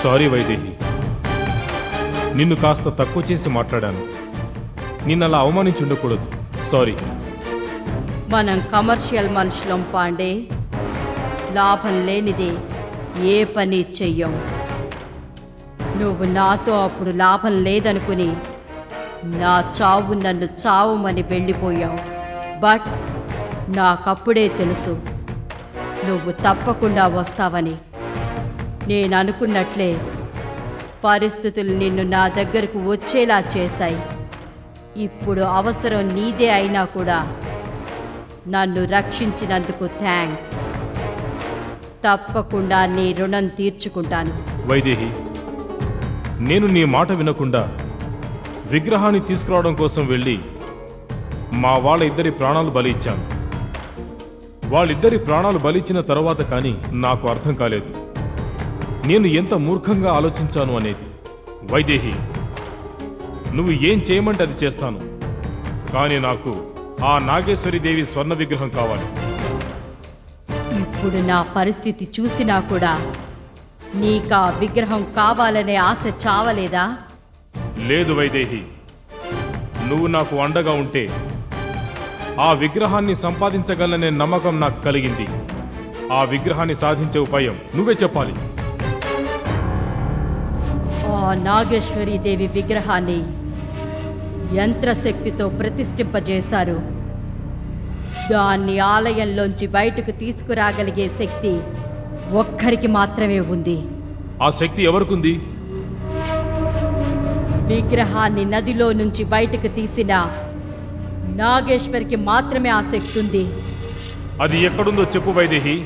Sorry Vaidehi, నిన్ను కాస్త తక్కువ చేసి మాట్లాడాను. నిన్నలా అవమానించి ఉండకూడదు. సారీ. మనం కమర్షియల్ మనుషులం పాండే. లాభం లేనిదే ఏ పని చెయ్యం. నువ్వు నాతో అప్పుడు లాభం లేదనుకుని నా చావు నన్ను చావుమని వెళ్ళిపోయావు. బట్ నాకప్పుడే తెలుసు నువ్వు తప్పకుండా వస్తావని. నేను అనుకున్నట్లే పరిస్థితులు నిన్ను నా దగ్గరకు వచ్చేలా చేశాయి. ఇప్పుడు అవసరం నీదే అయినా కూడా నన్ను రక్షించినందుకు థ్యాంక్స్. తప్పకుండా నీ రుణం తీర్చుకుంటాను. వైదేహి, నేను నీ మాట వినకుండా విగ్రహాన్ని తీసుకురావడం కోసం వెళ్ళి మా వాళ్ళ ఇద్దరి ప్రాణాలు బలి ఇచ్చాను. వాళ్ళిద్దరి ప్రాణాలు బలిచ్చిన తర్వాత కానీ నాకు అర్థం కాలేదు నేను ఎంత మూర్ఖంగా ఆలోచించాను అనేది. వైదేహి, నువ్వు ఏం చేయమంటే అది చేస్తాను. కానీ నాకు ఆ నాగేశ్వరీదేవి స్వర్ణ విగ్రహం కావాలి. ఇప్పుడు నా పరిస్థితి చూసినా కూడా నీకా విగ్రహం కావాలనే ఆశ చావలేదా? లేదు వైదేహి, నువ్వు నాకు అండగా ఉంటే ఆ విగ్రహాన్ని సంపాదించగలనే నమ్మకం నాకు కలిగింది. ఆ విగ్రహాన్ని సాధించే ఉపాయం నువ్వే చెప్పాలి. ఆ నాగేశ్వరీదేవి విగ్రహాన్ని యంత్రశక్తితో ప్రతిష్ఠింపజేశారు. దాన్ని ఆలయంలోంచి బయటకు తీసుకురాగలిగే శక్తి ఒక్కరికి మాత్రమే ఉంది. ఆ శక్తి ఎవరికుంది? విగ్రహాన్ని నదిలో నుంచి బయటకు తీసిన నాగేశ్వరికి మాత్రమే ఆ శక్తి ఉంది. అది ఎక్కడుందో చెప్పు వైదేహి,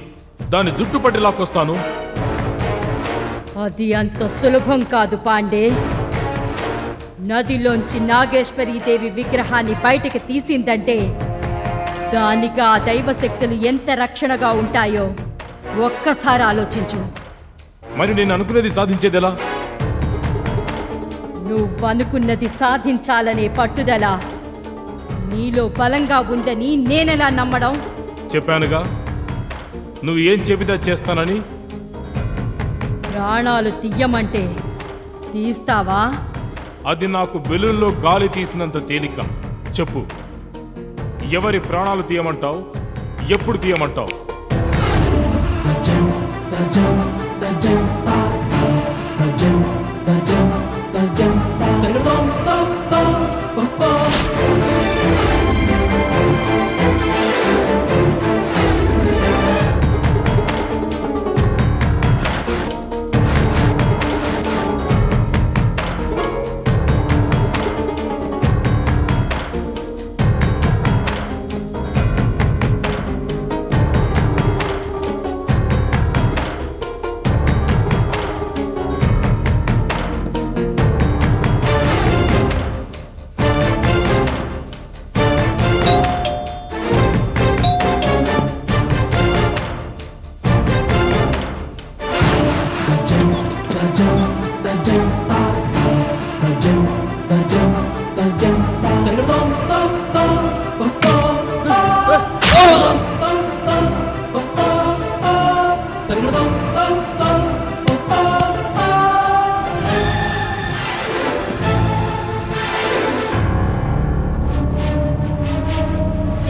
దాన్ని జుట్టు పట్టి లాక్కొస్తాను. అది అంత సులభం కాదు పాండే. నదిలోంచి నాగేశ్వరీదేవి విగ్రహాన్ని బయటకు తీసిందంటే దానికి ఆ దైవశక్తులు ఎంత రక్షణగా ఉంటాయో ఒక్కసారి ఆలోచించు. మరి నేను అనుకునేది సాధించేదెలా? నువ్వనుకున్నది సాధించాలనే పట్టుదల నీలో బలంగా ఉందని నేనెలా నమ్మడం? చెప్పానుగా, నువ్వు ఏం చెబితే చేస్తానని. ప్రాణాలు తీయమంటే తీస్తావా? అది నాకు బెలూన్లో గాలి తీసినంత తేలిక. చెప్పు, ఎవరి ప్రాణాలు తీయమంటావు? ఎప్పుడు తీయమంటావు?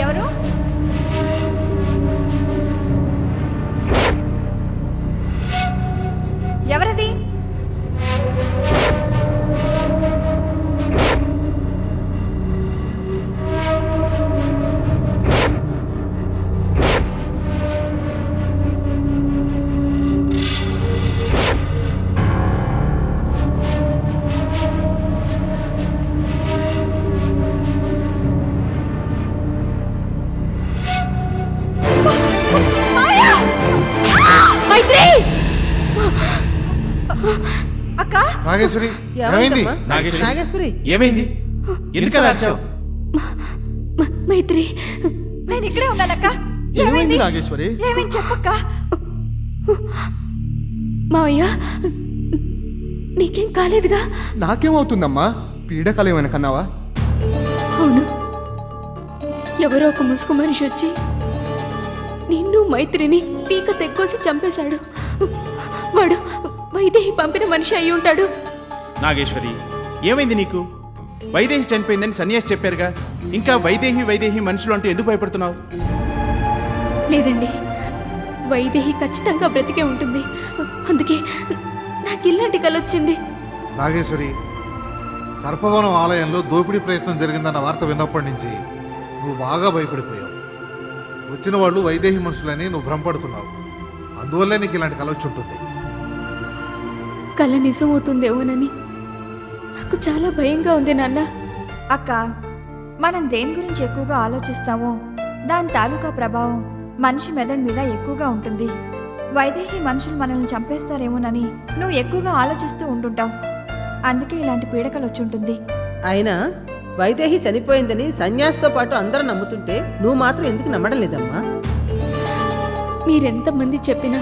ఎవరు? ఎవరది? అక్క, నాగేశ్వరి, ఏమైంది? నాగేశ్వరి ఏమైంది? ఎందుకలా అరిచావు? మైత్రి, నేను ఇక్కడే ఉన్నానక్క. ఏమైంది నాగేశ్వరి? ఏమైంది చెప్పక్క. మావయ్య నీకేం కాలేదుగా? నాకేమవుతుందమ్మా? పీడకలు ఏమైనా కన్నావా? అవును, ఎవరో ఒక ముసుగు మనిషి వచ్చి నిన్ను మైత్రిని పీక తెక్కోసి చంపేశాడు. వైదేహి పంపిన మనిషి అయి ఉంటాడు. నాగేశ్వరి, ఏమైంది నీకు? వైదేహి చనిపోయిందని సన్యాసి చెప్పారుగా, ఇంకా వైదేహి మనుషులు అంటూ ఎందుకు భయపడుతున్నావు? లేదండి, వైదేహి ఖచ్చితంగా బ్రతికే ఉంటుంది. అందుకే నాకు ఇలాంటి కల వచ్చింది. నాగేశ్వరి, సర్పవనం ఆలయంలో దోపిడీ ప్రయత్నం జరిగిందన్న వార్త విన్నప్పటి నుంచి నువ్వు బాగా భయపడిపోయావు. వచ్చిన వాళ్ళు వైదేహి మనుషులని నువ్వు భ్రమపడుతున్నావు. అందువల్లే నీకు ఇలాంటి కల వచ్చి ఉంటుంది. కళ నిజమవుతుందేమోనని నాకు చాలా భయంగా ఉంది నాన్న. అక్క, మనం దేని గురించి ఎక్కువగా ఆలోచిస్తామో దాని తాలూకా ప్రభావం మనిషి మెదడు మీద ఎక్కువగా ఉంటుంది. వైదేహి మనుషులు మనల్ని చంపేస్తారేమోనని నువ్వు ఎక్కువగా ఆలోచిస్తూ ఉంటుంటావు. అందుకే ఇలాంటి పీడకలు వచ్చుంటుంది. అయినా వైదేహి చనిపోయిందని సన్యాసితో పాటు అందరూ నమ్ముతుంటే నువ్వు మాత్రం ఎందుకు నమ్మడం లేదమ్మా? మీరెంతమంది చెప్పినా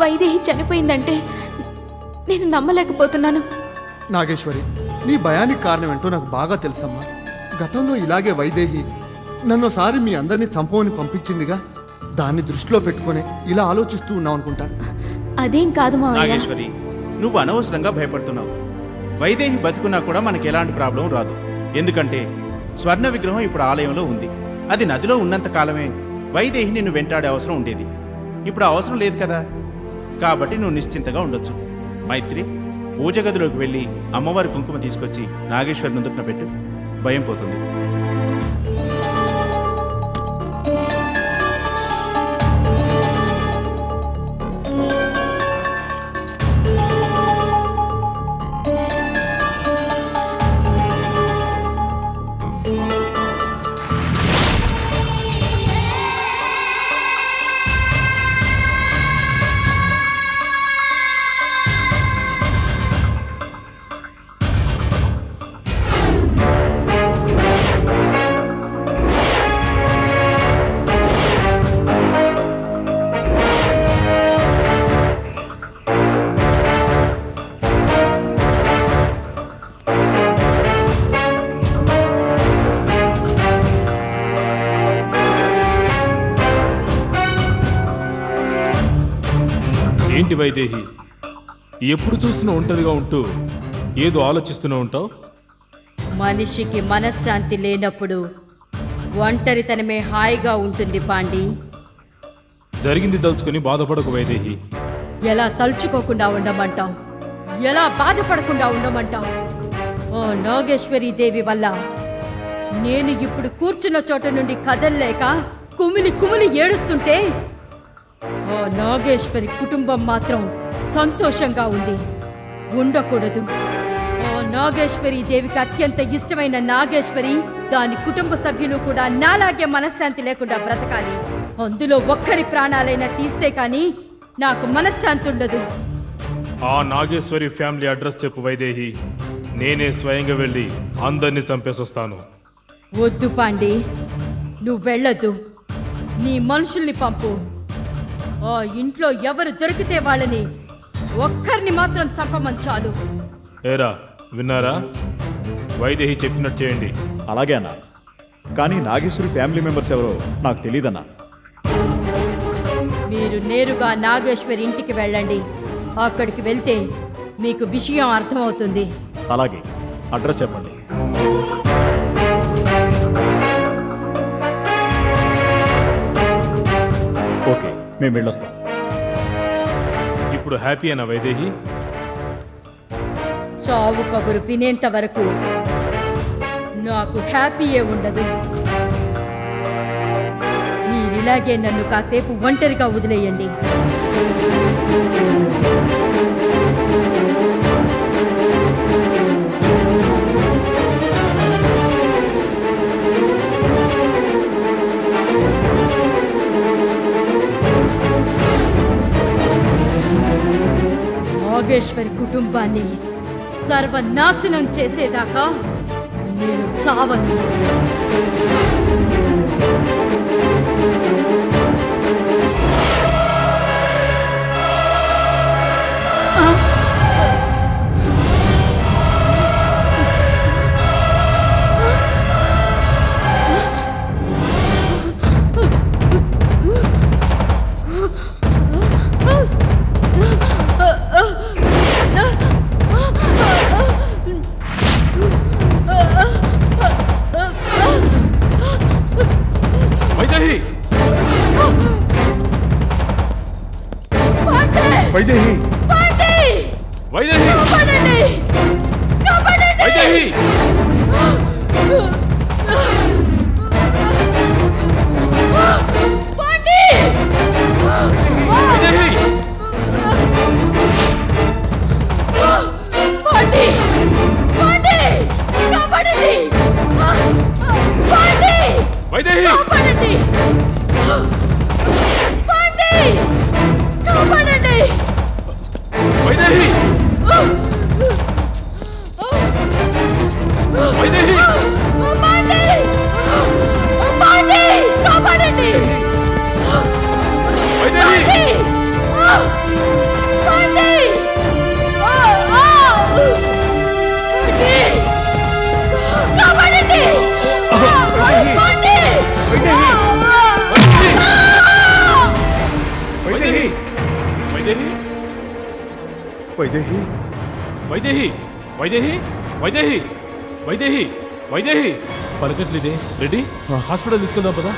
వైదేహి చనిపోయిందంటే నేను నమ్మలేకపోతున్నాను. నాగేశ్వరి, నీ భయానికి కారణం ఏంటో నాకు బాగా తెలుసమ్మా. గతంలో ఇలాగే వైదేహి నన్నోసారి మీ అందరినీ చంపమని పంపించిందిగా. దాన్ని దృష్టిలో పెట్టుకొని ఇలా ఆలోచిస్తూ ఉన్నావు అనుకుంటా. అదేం కాదు మావయ్య. నాగేశ్వరి, నువ్వు అనవసరంగా భయపడుతున్నావు. వైదేహి బతుకున్నా కూడా మనకి ఎలాంటి ప్రాబ్లం రాదు. ఎందుకంటే స్వర్ణ విగ్రహం ఇప్పుడు ఆలయంలో ఉంది. అది నదిలో ఉన్నంత కాలమే వైదేహి నిన్ను వెంటాడే అవసరం ఉండేది. ఇప్పుడు ఆ అవసరం లేదు కదా, కాబట్టి నువ్వు నిశ్చింతగా ఉండొచ్చు. మైత్రి, పూజ గదిలోకి వెళ్ళి అమ్మవారి కుంకుమ తీసుకొచ్చి నాగేశ్వరి నుదుటిన పెట్టు. భయం పోతుంది. ఏంటి వైదేహి, ఎప్పుడు చూసినా ఒంటరిగా ఉంటూ ఏదో ఆలోచిస్తూనే ఉంటావు? మనిషికి మనశ్శాంతి లేనప్పుడు ఒంటరితనమే హాయిగా ఉంటుంది పాండి. జరిగింది తలుచుకొని బాధపడకు వైదేహి. ఎలా తలుచుకోకుండా ఉండమంటావు? ఎలా బాధపడకుండా ఉండమంటావు? ఓ నాగేశ్వరి దేవి వల్ల నేను ఇప్పుడు కూర్చున్న చోట నుండి కదల్లేక కుమిలి కుమిలి ఏడుస్తుంటే ఓ నాగేశ్వరి కుటుంబం మాత్రం సంతోషంగా ఉంది. ఉండకూడదు. ఓ నాగేశ్వరి దేవికి అత్యంత ఇష్టమైన నాగేశ్వరి, దాని కుటుంబ సభ్యులు కూడా నాలాగే మనశ్శాంతి లేకుండా బ్రతకాలి. అందులో ఒక్కరి ప్రాణాలైనా తీస్తే కానీ నాకు మనశ్శాంతి ఉండదు. ఆ నాగేశ్వరి ఫ్యామిలీ అడ్రస్ చెప్పు వైదేహి. నేనే స్వయంగా వెళ్ళి అందరినీ చంపేసొస్తాను. వద్దు పాండి, నువ్వు వెళ్ళొద్దు. నీ మనుషుల్ని పంపు. ఆ ఇంట్లో ఎవరు దొరికితే వాళ్ళని ఒక్కరిని మాత్రం చంపమని చాలు. ఏరా, విన్నారా? వైదేహి చెప్పినట్టు చేయండి. అలాగే అన్నా, కానీ నాగేశ్వరి ఫ్యామిలీ మెంబర్స్ ఎవరో నాకు తెలియదన్నా. మీరు నేరుగా నాగేశ్వరి ఇంటికి వెళ్ళండి. అక్కడికి వెళ్తే మీకు విషయం అర్థమవుతుంది. అలాగే, అడ్రస్ చెప్పండి. ఓకే, మేము వెళ్ళొస్తాం. ఇప్పుడు హ్యాపీ అయినా వైదేహి? చావు కబురు వినేంత వరకు నాకు హ్యాపీయే ఉండదు. మీరిలాగే నన్ను కాసేపు ఒంటరిగా వదిలేయండి. నాగేశ్వరి కుటుంబాన్ని సర్వనాశనం చేసేదాకా నేను చావను. వైదేహి పాండి! వైదేహి కాపాడండి! కాపాడండి! వైదేహి పాండి! వైదేహి పాండి! పాండి! కాపాడండి! పాండి! వైదేహి కాపాడండి! పాండి! కాపాడండి! వైదేహి వైదేహి పాండి! పాండి! కాపాడండి! వైదేహి పాండి! కాపాడండి! పాండి! వైదేహి వైదేహి వైదేహి వైదేహి వైదేహి వైదేహి వైదేహి వైదేహి పలకట్లేదే. రెడీ హాస్పిటల్ తీసుకెళ్దాం పదా.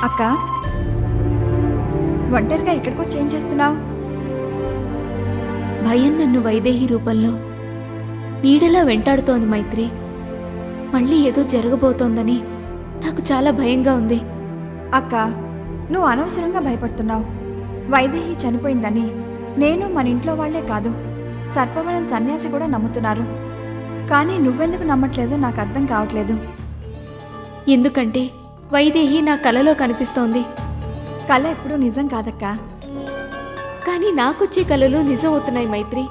అక్క ఒంటరిగా ఇక్కడికో చేంజ్ చేస్తున్నావు? భయం నన్ను వైదేహి రూపంలో నీడలా వెంటాడుతోంది మైత్రి. మళ్ళీ ఏదో జరగబోతోందని నాకు చాలా భయంగా ఉంది. అక్క నువ్వు అనవసరంగా భయపడుతున్నావు. వైదేహి చనిపోయిందని నేను మన ఇంట్లో వాళ్లే కాదు, సర్పవరం సన్యాసి కూడా నమ్ముతున్నారు. కానీ నువ్వెందుకు నమ్మట్లేదో నాకు అర్థం కావట్లేదు. ఎందుకంటే వైదేహి నా కలలో కనిపిస్తోంది. కళ ఎప్పుడూ నిజం కాదక్కా. కానీ నాకొచ్చే కలలు నిజం అవుతున్నాయి మైత్రి.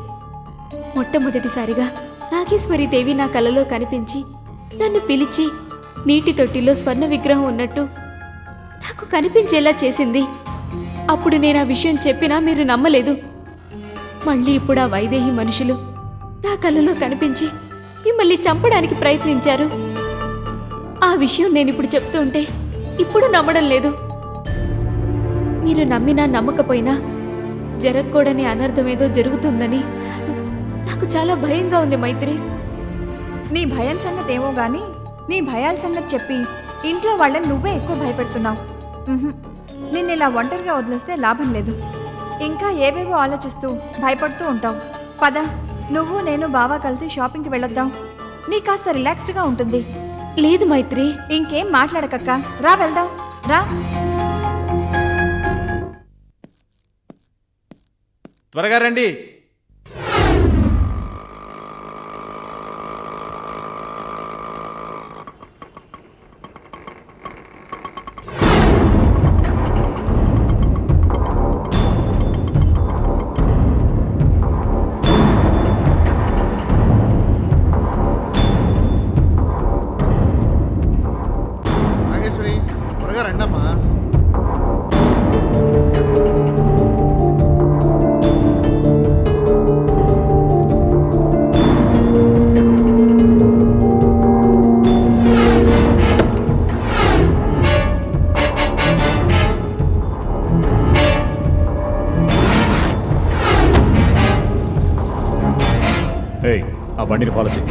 మొట్టమొదటిసారిగా నాగేశ్వరి దేవి నా కలలో కనిపించి నన్ను పిలిచి నీటి తొట్టిలో స్వర్ణ విగ్రహం ఉన్నట్టు నాకు కనిపించేలా చేసింది. అప్పుడు నేను ఆ విషయం చెప్పినా మీరు నమ్మలేదు. మళ్ళీ ఇప్పుడు ఆ వైదేహి మనుషులు నా కలలో కనిపించి మిమ్మల్ని చంపడానికి ప్రయత్నించారు. ఆ విషయం నేను ఇప్పుడు చెప్తుంటే ఇప్పుడు నమ్మడం లేదు. మీరు నమ్మినా నమ్మకపోయినా జరగకూడని అనర్థమేదో జరుగుతుందని నాకు చాలా భయంగా ఉంది మైత్రి. నీ భయం సంగతి ఏమో గాని నీ భయాల సంగతి చెప్పి ఇంట్లో వాళ్ళని నువ్వే ఎక్కువ భయపెడుతున్నావు. నిన్ను ఇలా ఒంటరిగా వదిలేస్తే లాభం లేదు. ఇంకా ఏవేవో ఆలోచిస్తూ భయపడుతూ ఉంటావు. పద, నువ్వు నేను బావా కలిసి షాపింగ్కి వెళ్ళొద్దాం. నీ కాస్త రిలాక్స్డ్గా ఉంటుంది. లేదు మైత్రి. ఇంకేం మాట్లాడకక్క, రా వెళ్దాం, రా. త్వరగా రండి. నాగేశ్వరి త్వరగా రండమ్మా. ఏయ్, ఆ బండిని ఫాలో చేయి.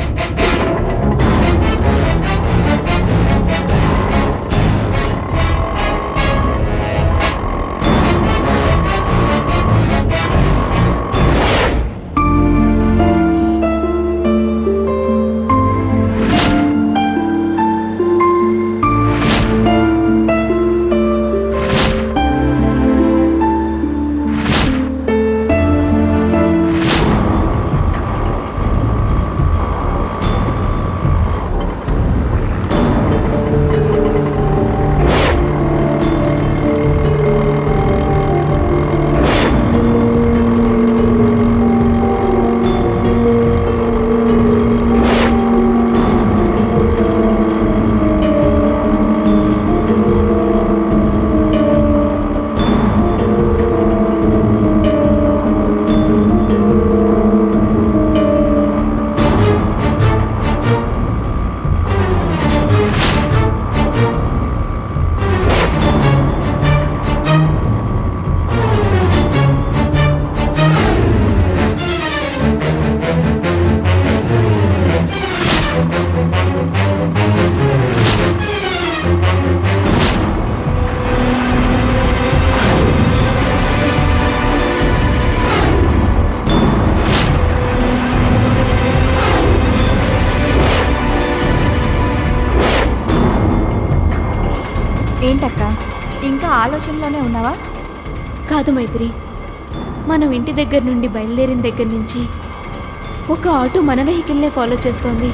ఆలోచనలోనే ఉన్నావా? కాదు మైత్రి, మనం ఇంటి దగ్గర నుండి బయలుదేరిన దగ్గర నుంచి ఒక ఆటో మన వెహికల్నే ఫాలో చేస్తోంది.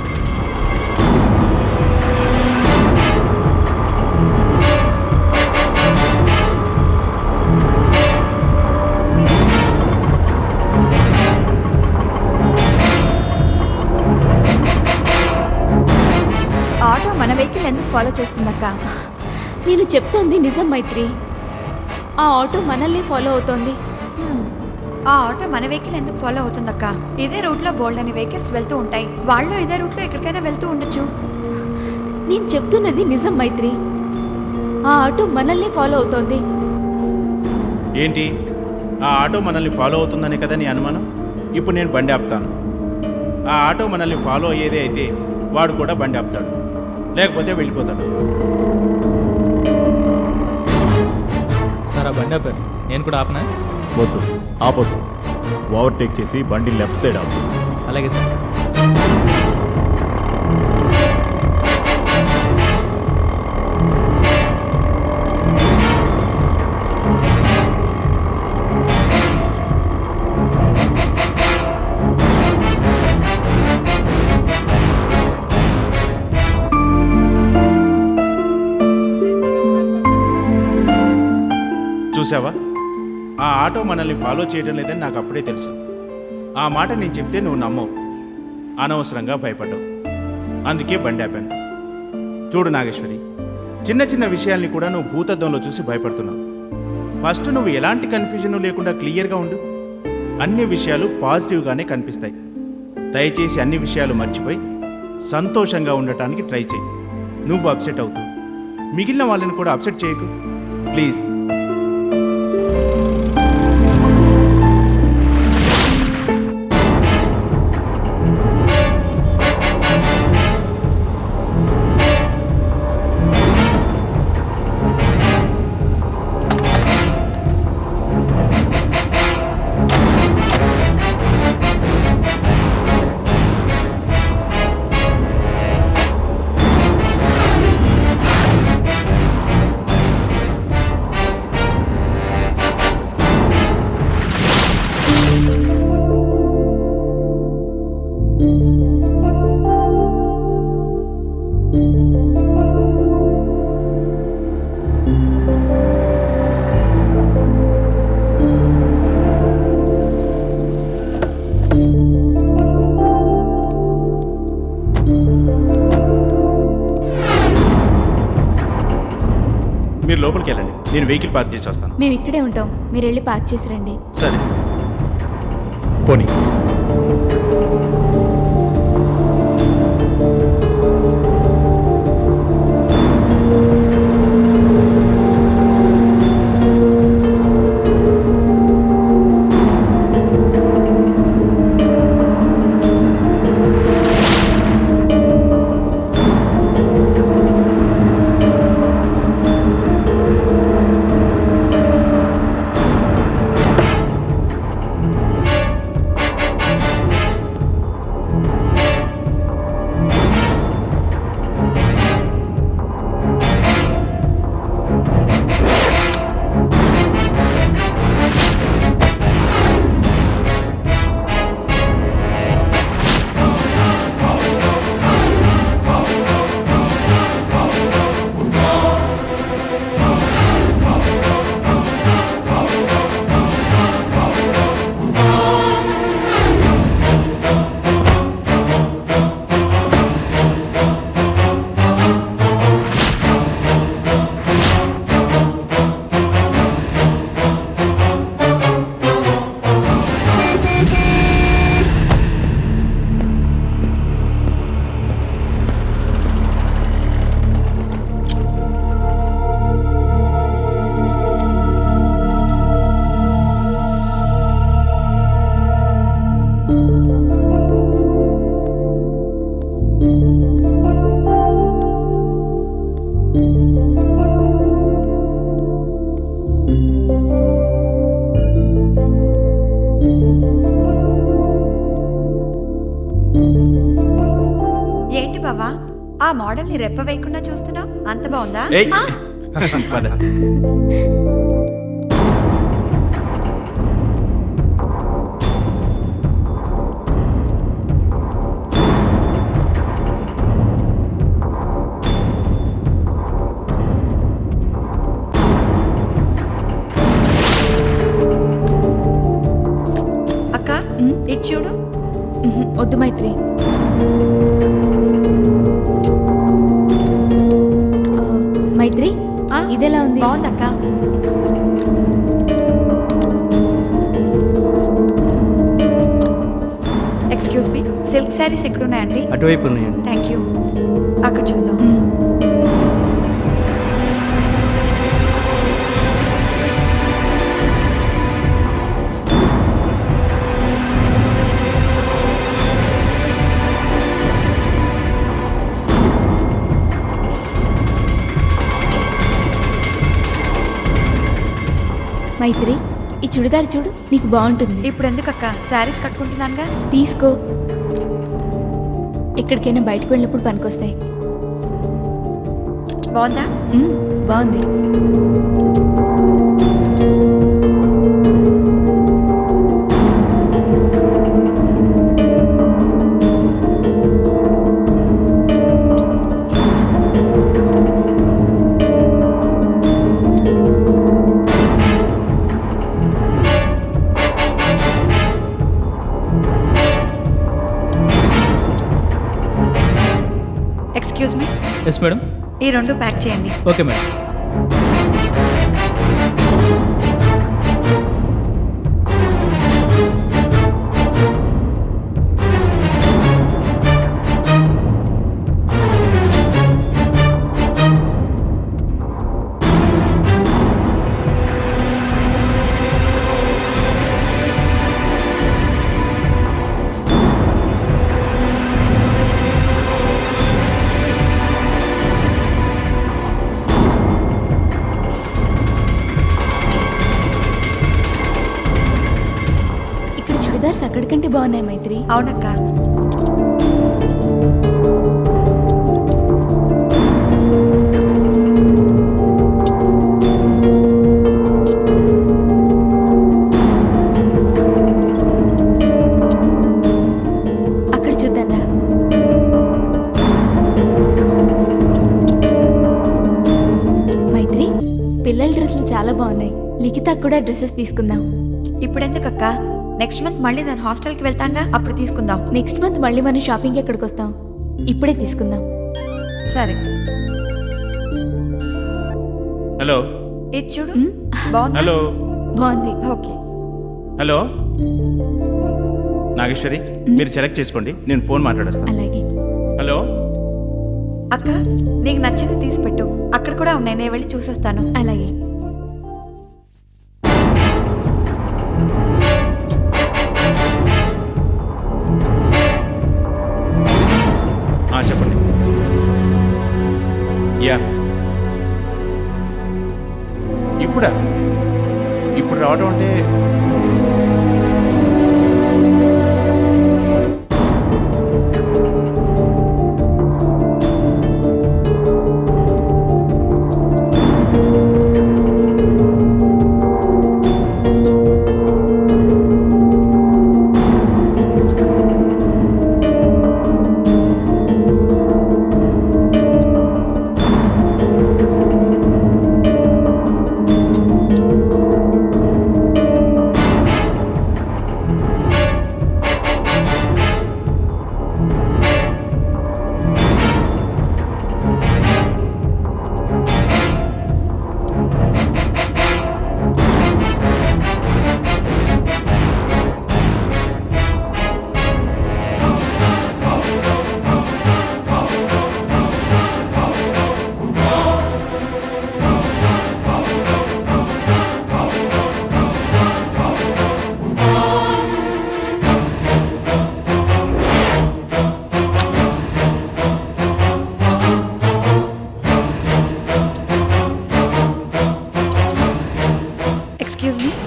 ఆటో మన వెహికల్ ఎందుకు ఫాలో చేస్తుందక్క? నేను చెప్తోంది నిజం మైత్రి. ఆ ఆటో మనల్ని ఫాలో అవుతోంది. ఆ ఆటో మన వెహికల్ ఎందుకు ఫాలో అవుతుందక్క? ఇదే రూట్లో బోల్డ్ అని వెహికల్స్ వెళ్తూ ఉంటాయి. వాళ్ళు ఇదే రూట్లో ఎక్కడికైనా వెళ్తూ ఉండొచ్చు. నేను చెప్తున్నది నిజం మైత్రి. ఆ ఆటో మనల్ని ఫాలో అవుతోంది. ఏంటి, ఆ ఆటో మనల్ని ఫాలో అవుతుందనే కదా నీ అనుమానం? ఇప్పుడు నేను బండి ఆపుతాను. ఆ ఆటో మనల్ని ఫాలో అయ్యేదే అయితే వాడు కూడా బండి ఆపుతాడు, లేకపోతే వెళ్ళిపోతాడు. సార్ ఆ బండి ఆపారు, నేను కూడా ఆపనా? వద్దు, ఆపొద్దు. ఓవర్టేక్ చేసి బండి లెఫ్ట్ సైడ్ ఆపు. అలాగే సార్. చూసావా, ఆ ఆటో మనల్ని ఫాలో చేయడం లేదని నాకు అప్పుడే తెలుసు. ఆ మాట నేను చెప్తే నువ్వు నమ్మవు, అనవసరంగా భయపడ్డావు. అందుకే బండి ఆపాను. చూడు నాగేశ్వరి, చిన్న చిన్న విషయాల్ని కూడా నువ్వు భూతద్దంలో చూసి భయపడుతున్నావు. ఫస్ట్ నువ్వు ఎలాంటి కన్ఫ్యూజన్ లేకుండా క్లియర్గా ఉండు. అన్ని విషయాలు పాజిటివ్గానే కనిపిస్తాయి. దయచేసి అన్ని విషయాలు మర్చిపోయి సంతోషంగా ఉండటానికి ట్రై చేయి. నువ్వు అప్సెట్ అవుతావు, మిగిలిన వాళ్ళని కూడా అప్సెట్ చేయకు ప్లీజ్. మీరు లోపలికి వెళ్ళండి, నేను వెహికల్ పార్క్ చేసి వస్తాను. మేము ఇక్కడే ఉంటాం, మీరు వెళ్ళి పార్క్ చేసి రండి. సరే. పోనీ. ఏంటి బావా, ఆ మోడల్ని రెప్ప వేయకుండా చూస్తున్నావు? అంత బాగుందా? ఏయ్, పద. అక్క ఇది చూడు. వద్దు మైత్రి. మైత్రి ఇదెలా ఉంది? బాగుందక్క. ఎక్స్క్యూజ్ మీ, సిల్క్ శారీస్ ఎక్కడున్నాయండి? అటువైపు ఉన్నాయండి. Thank you. అక్కడ చూద్దాం. మైత్రి ఈ చుడిదార్ చూడు, నీకు బాగుంటుంది. ఇప్పుడు ఎందుకక్క, శారీస్ కట్టుకుంటున్నానుగా. తీసుకో, ఎక్కడికైనా బయటకు వెళ్ళినప్పుడు పనికొస్తాయి. బాగుందా? బాగుంది. Excuse me, yes madam. ఈ రెండు ప్యాక్ చేయండి. Okay madam. చుడిదార్స్ అక్కడికంటే బాగున్నాయి మైత్రి. అవునక్క. అక్కడ చూద్దాం రా. మైత్రి పిల్లల డ్రెస్సులు చాలా బాగున్నాయి. లిఖితకు కూడా డ్రెస్సెస్ తీసుకుందాం. ఇప్పుడెందుకక్క, నెక్స్ట్ మంత్ మళ్ళీ దాని హాస్టల్కి వెళ్తాంగా, అప్పుడు తీసుకుందాం. నెక్స్ట్ మంత్ మళ్ళీ మనం షాపింగ్కి ఎక్కడికి వస్తాం? ఇప్పుడే తీసుకుందాం. సరే. హలో. ఇది చూడు. బాగుంది. హలో. బాగుంది. ఓకే. హలో నాగేశ్వరి, మీరు సెలెక్ట్ చేసుకోండి, నేను ఫోన్ మాట్లాడేస్తాను. అలాగే. హలో. అక్క నీకు నచ్చింది తీసి పెట్టు, అక్కడ కూడా ఉన్నాయి, నేను వెళ్ళి చూసొస్తాను. అలాగే. చెప్పండి. యా, ఇప్పుడా? ఇప్పుడు రావడం అంటే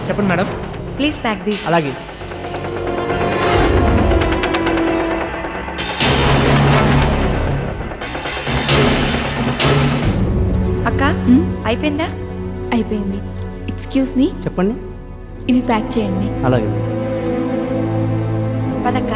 చెప్పండి మేడం. Please pack these. అలాగే. అక్క అయిపోయిందా? అయిపోయింది. ఎక్స్క్యూజ్ మీ, చెప్పండి. ఇవి ప్యాక్ చేయండి. అలాగే. పదక్క.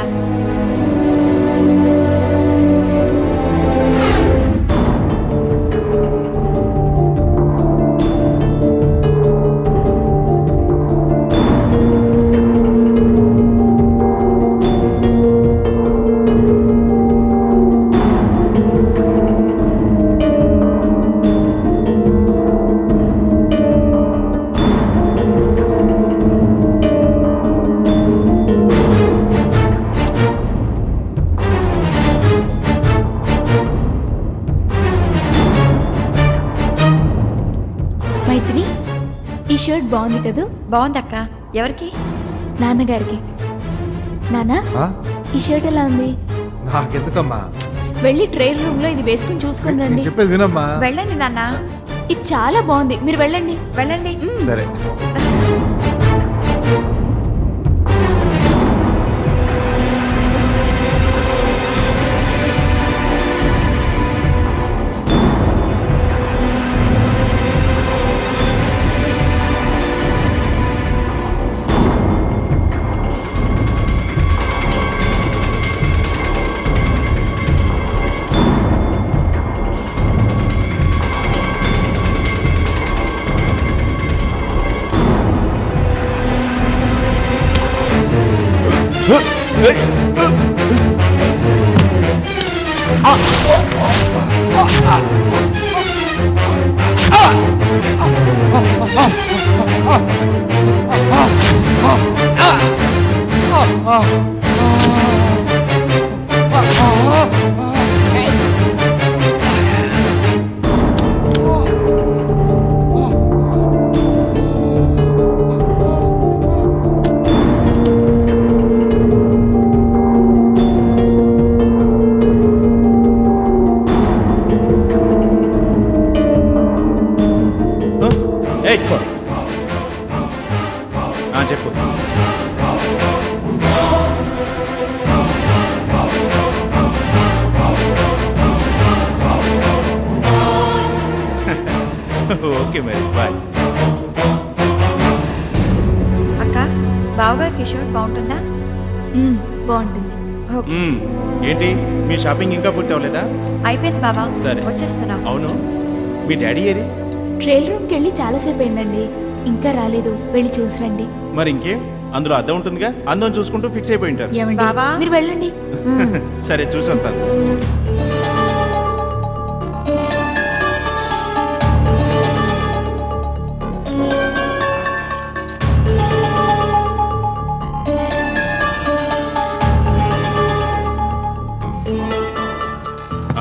మైత్రి, ఈ షర్ట్ బాగుంది కదూ? బాగుందక్క. ఎవరికి? నాన్నగారికి. నాన్న, ఆ? ఈ షర్ట్ ఎలా ఉంది? నాకెందుకమ్మా? వెళ్ళి ట్రైల్ రూమ్ లో ఇది వేసుకుని చూసుకుని నేను రండి. చెప్పేది వినమ్మా. వెళ్ళండి నాన్న, ఇది చాలా బాగుంది, మీరు వెళ్ళండి. వెళ్ళండి. సరే. సారీ. చెప్పు. ఓకే మరి, బాయ్. అక్క, బావగారికి షర్ట్ బాగుంటుందా? బాగుంటుంది. ఓకే. ఏంటి మీ షాపింగ్ ఇంకా పూర్తి అవ్వలేదా? అయిపోయింది బావా, సరే. వచ్చేస్తున్నాం. అవును, మీ డాడీ ఏరి? ట్రైల్ రూమ్కి వెళ్ళి చాలాసేపు అయిందండి, ఇంకా రాలేదు. వెళ్ళి చూసి రండి. మరి ఇంకేం, అందులో అద్దం ఉంటుందిగా, అందం చూసుకుంటూ ఫిక్స్ అయిపోయి ఉంటారు. ఏమండి, బావా? మీరు వెళ్ళండి. సరే, చూసి వస్తాను.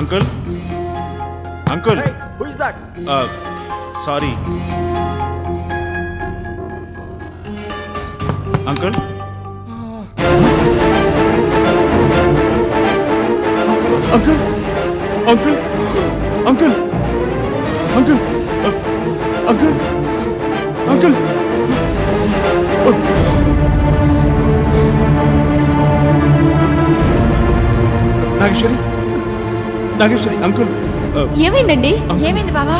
Uncle, uncle. Sorry uncle. Uncle, uncle, uncle, uncle, uncle, uncle. Nageshwari, Nageshwari, uncle. ఏమైందండి? ఏమైంది బావా?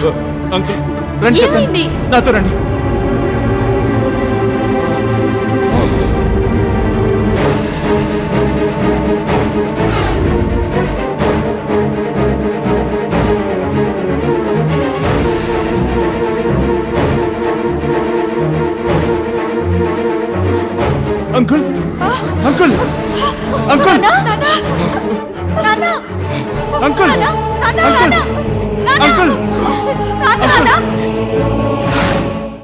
అంకుల్ రండి, చెప్తాను. ఏమైంది? నాతో రండి. Uncle, uncle, uncle, uncle, uncle, uncle, uncle.